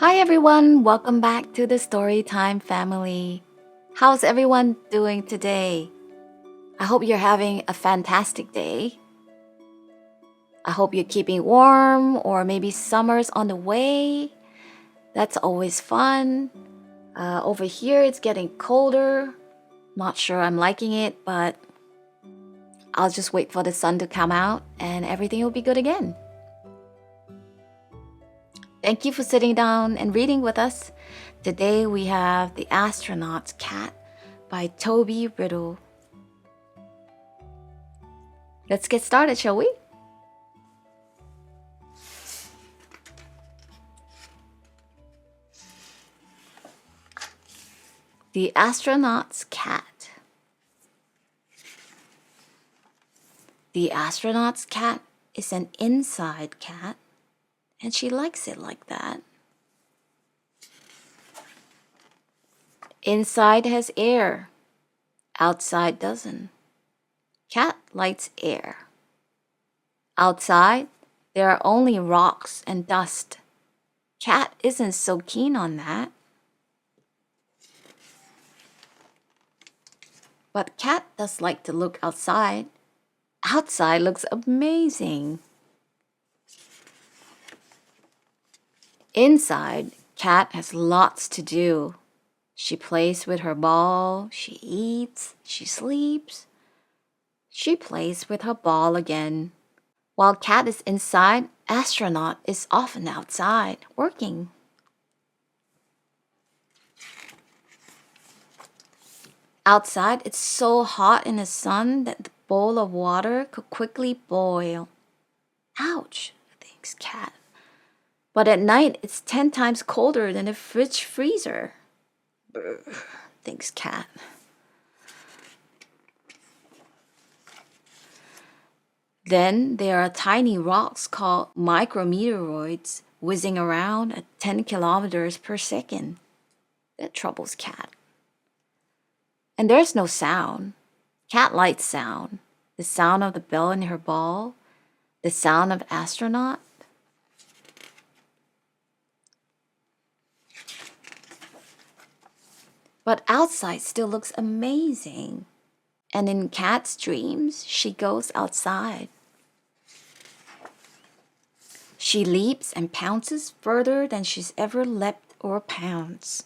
Hi everyone, welcome back to the Storytime family. How's everyone doing today? I hope you're having a fantastic day. I hope you're keeping warm or maybe summer's on the way. That's always fun. Over here it's getting colder. Not sure I'm liking it, but I'll just wait for the sun to come out and everything will be good again. Thank you for sitting down and reading with us. Today we have The Astronaut's Cat by Toby Riddle. Let's get started, shall we? The Astronaut's Cat. The astronaut's cat is an inside cat, and she likes it like that. Inside has air, outside doesn't. Cat likes air. Outside, there are only rocks and dust. Cat isn't so keen on that. But cat does like to look outside. Outside looks amazing. Inside, cat has lots to do. She plays with her ball, she eats, she sleeps. She plays with her ball again. While cat is inside, astronaut is often outside, working. Outside, it's so hot in the sun that the bowl of water could quickly boil. Ouch, thinks cat. But at night, it's 10 times colder than a fridge freezer. Brr, thinks cat. Then there are tiny rocks called micrometeoroids whizzing around at 10 kilometers per second. That troubles cat. And there's no sound. Cat likes sound. The sound of the bell in her ball. The sound of astronaut. But outside still looks amazing. And in cat's dreams, she goes outside. She leaps and pounces further than she's ever leapt or pounced.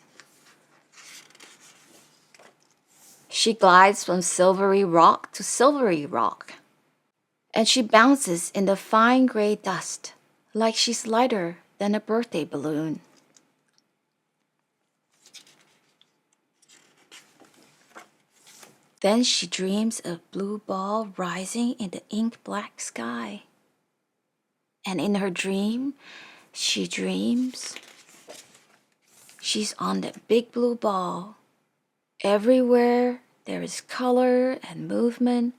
She glides from silvery rock to silvery rock. And she bounces in the fine gray dust like she's lighter than a birthday balloon. Then she dreams of blue ball rising in the ink black sky. And in her dream, she dreams she's on that big blue ball. Everywhere there is color and movement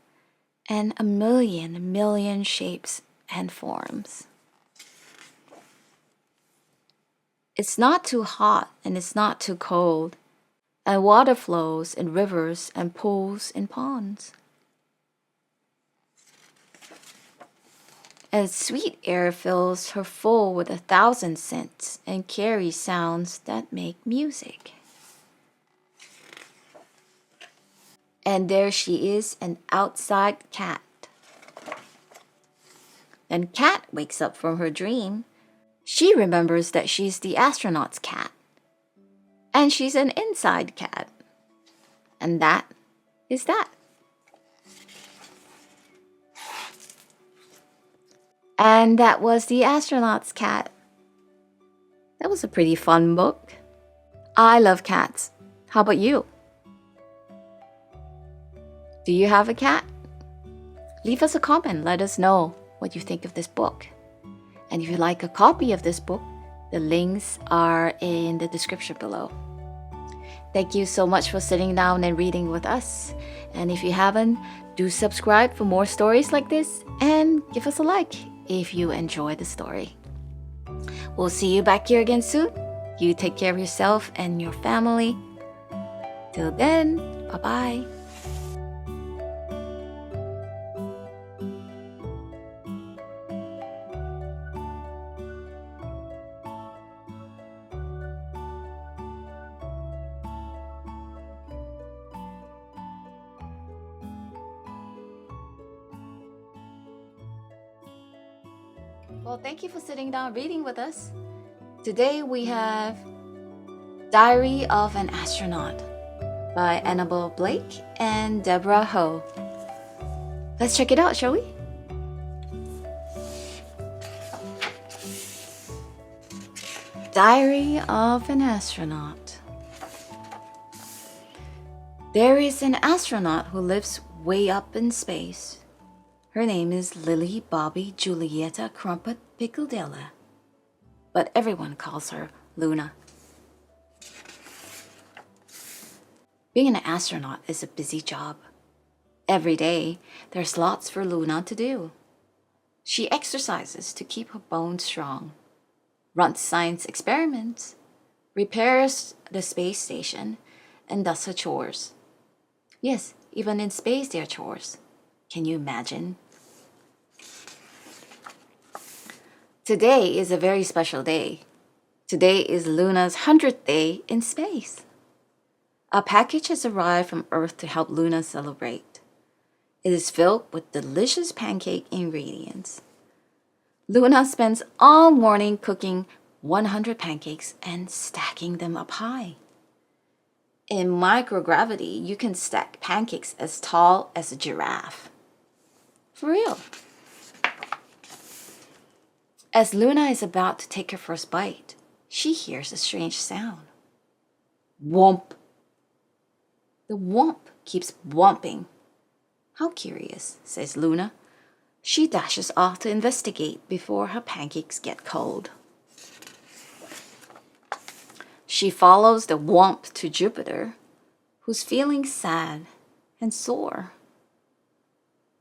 and a million shapes and forms. It's not too hot and it's not too cold. And water flows in rivers and pools and ponds. And sweet air fills her full with 1,000 scents and carries sounds that make music. And there she is, an outside cat. Then cat wakes up from her dream. She remembers that she's the astronaut's cat. And she's an inside cat. And that is that. And that was The Astronaut's Cat. That was a pretty fun book. I love cats. How about you? Do you have a cat? Leave us a comment. Let us know what you think of this book. And if you'd like a copy of this book, the links are in the description below. Thank you so much for sitting down and reading with us. And if you haven't, do subscribe for more stories like this and give us a like if you enjoy the story. We'll see you back here again soon. You take care of yourself and your family. Till then, bye-bye. Well, thank you for sitting down reading with us. Today we have Diary of an Astronaut by Annabel Blake and Deborah Ho. Let's check it out, shall we? Diary of an Astronaut. There is an astronaut who lives way up in space. Her name is Lily Bobby Julieta Crumpet Picadella, but everyone calls her Luna. Being an astronaut is a busy job. Every day, there's lots for Luna to do. She exercises to keep her bones strong, runs science experiments, repairs the space station, and does her chores. Yes, even in space there are chores. Can you imagine? Today is a very special day. Today is Luna's 100th day in space. A package has arrived from Earth to help Luna celebrate. It is filled with delicious pancake ingredients. Luna spends all morning cooking 100 pancakes and stacking them up high. In microgravity, you can stack pancakes as tall as a giraffe. For real. As Luna is about to take her first bite, she hears a strange sound. Whomp. The whomp keeps whomping. How curious, says Luna. She dashes off to investigate before her pancakes get cold. She follows the whomp to Jupiter, who's feeling sad and sore.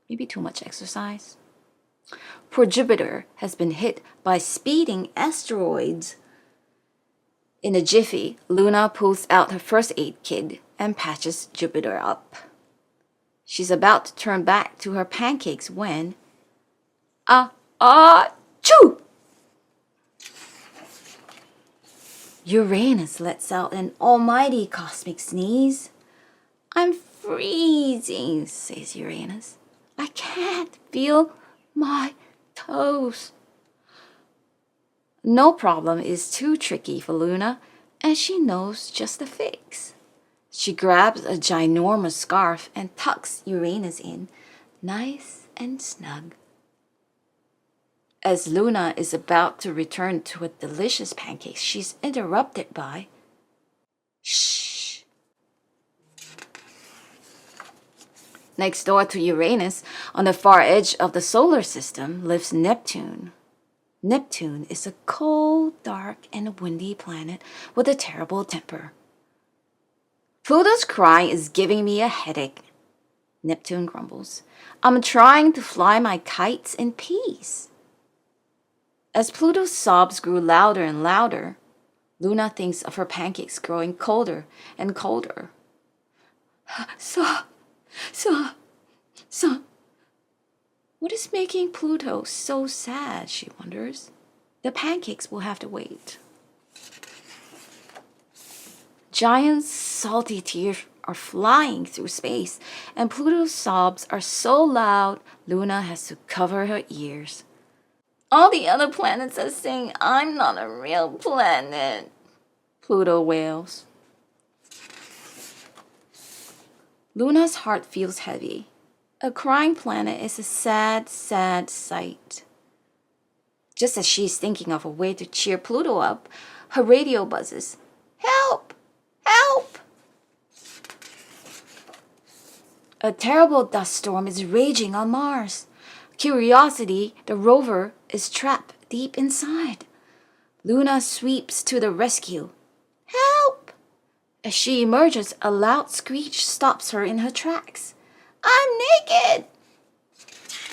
Maybe too much exercise. Poor Jupiter has been hit by speeding asteroids. In a jiffy, Luna pulls out her first aid kit and patches Jupiter up. She's about to turn back to her pancakes when... Achoo! Uranus lets out an almighty cosmic sneeze. I'm freezing, says Uranus. I can't feel my toes. No problem is too tricky for Luna, and she knows just the fix. She grabs a ginormous scarf and tucks Uranus in, nice and snug. As Luna is about to return to her delicious pancakes, she's interrupted by, shh. Next door to Uranus, on the far edge of the solar system, lives Neptune. Neptune is a cold, dark, and windy planet with a terrible temper. Pluto's crying is giving me a headache, Neptune grumbles. I'm trying to fly my kites in peace. As Pluto's sobs grew louder and louder, Luna thinks of her pancakes growing colder and colder. So. What is making Pluto so sad, she wonders. The pancakes will have to wait. Giant salty tears are flying through space, and Pluto's sobs are so loud, Luna has to cover her ears. All the other planets are saying I'm not a real planet, Pluto wails. Luna's heart feels heavy. A crying planet is a sad, sad sight. Just as she's thinking of a way to cheer Pluto up, her radio buzzes. Help! Help! A terrible dust storm is raging on Mars. Curiosity, the rover, is trapped deep inside. Luna sweeps to the rescue. Help! As she emerges, a loud screech stops her in her tracks. I'm naked!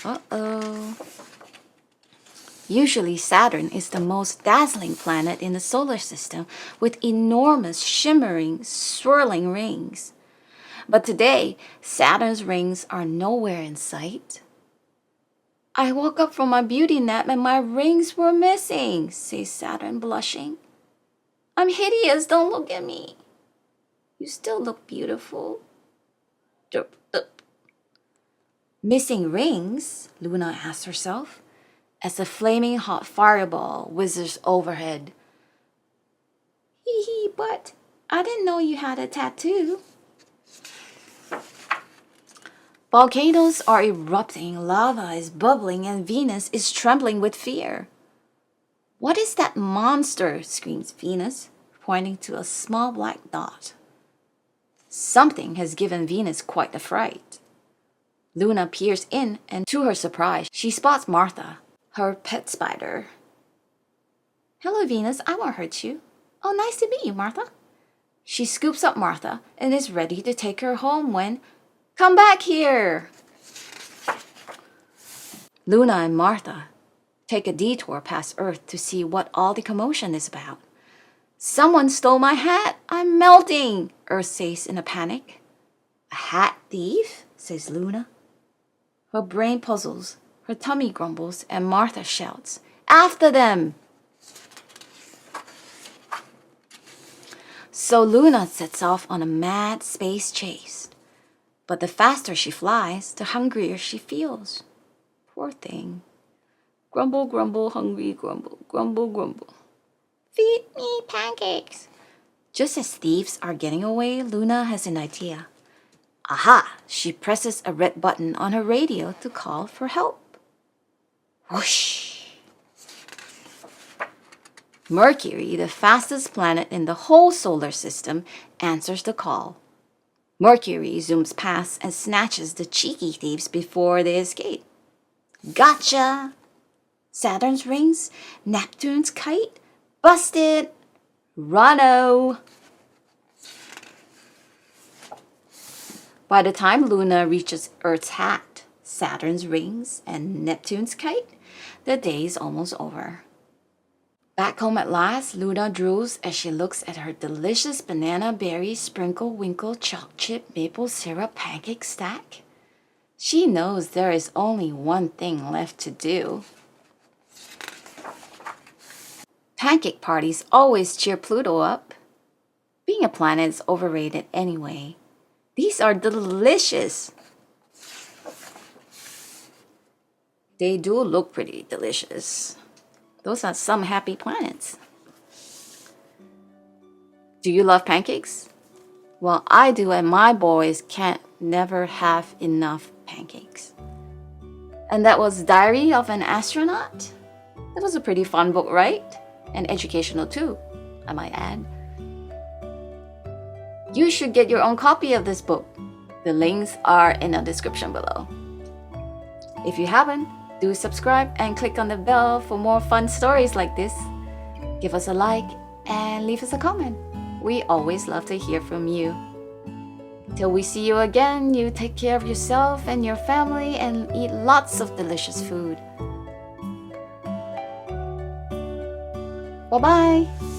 Uh-oh. Usually Saturn is the most dazzling planet in the solar system with enormous shimmering, swirling rings. But today, Saturn's rings are nowhere in sight. I woke up from my beauty nap and my rings were missing, says Saturn, blushing. I'm hideous, don't look at me. You still look beautiful. Missing rings? Luna asked herself. as a flaming hot fireball whizzes overhead. Hee hee, but I didn't know you had a tattoo. Volcanoes are erupting, lava is bubbling, and Venus is trembling with fear. What is that monster? Screams Venus, pointing to a small black dot. Something has given Venus quite a fright. Luna peers in, and to her surprise, she spots Martha, her pet spider. Hello, Venus, I won't hurt you. Oh, nice to meet you, Martha. She scoops up Martha and is ready to take her home when, come back here! Luna and Martha take a detour past Earth to see what all the commotion is about. Someone stole my hat! I'm melting! Earth says in a panic. A hat thief? Says Luna. Her brain puzzles, her tummy grumbles, and Martha shouts, after them! So Luna sets off on a mad space chase. But the faster she flies, the hungrier she feels. Poor thing. Grumble, grumble, hungry, grumble, grumble, grumble. Feed me pancakes. Just as thieves are getting away, Luna has an idea. Aha! She presses a red button on her radio to call for help. Whoosh! Mercury, the fastest planet in the whole solar system, answers the call. Mercury zooms past and snatches the cheeky thieves before they escape. Gotcha! Saturn's rings, Neptune's kite, busted! Run-o! By the time Luna reaches Earth's hat, Saturn's rings, and Neptune's kite, the day is almost over. Back home at last, Luna drools as she looks at her delicious banana berry sprinkle winkle chalk chip maple syrup pancake stack. She knows there is only one thing left to do. Pancake parties always cheer Pluto up. Being a planet is overrated anyway. These are delicious. They do look pretty delicious. Those are some happy planets. Do you love pancakes? Well, I do, and my boys can't never have enough pancakes. And that was Diary of an Astronaut. That was a pretty fun book, right? And educational too, I might add. You should get your own copy of this book. The links are in the description below. If you haven't, do subscribe and click on the bell for more fun stories like this. Give us a like and leave us a comment. We always love to hear from you. Till we see you again, you take care of yourself and your family and eat lots of delicious food. Bye-bye.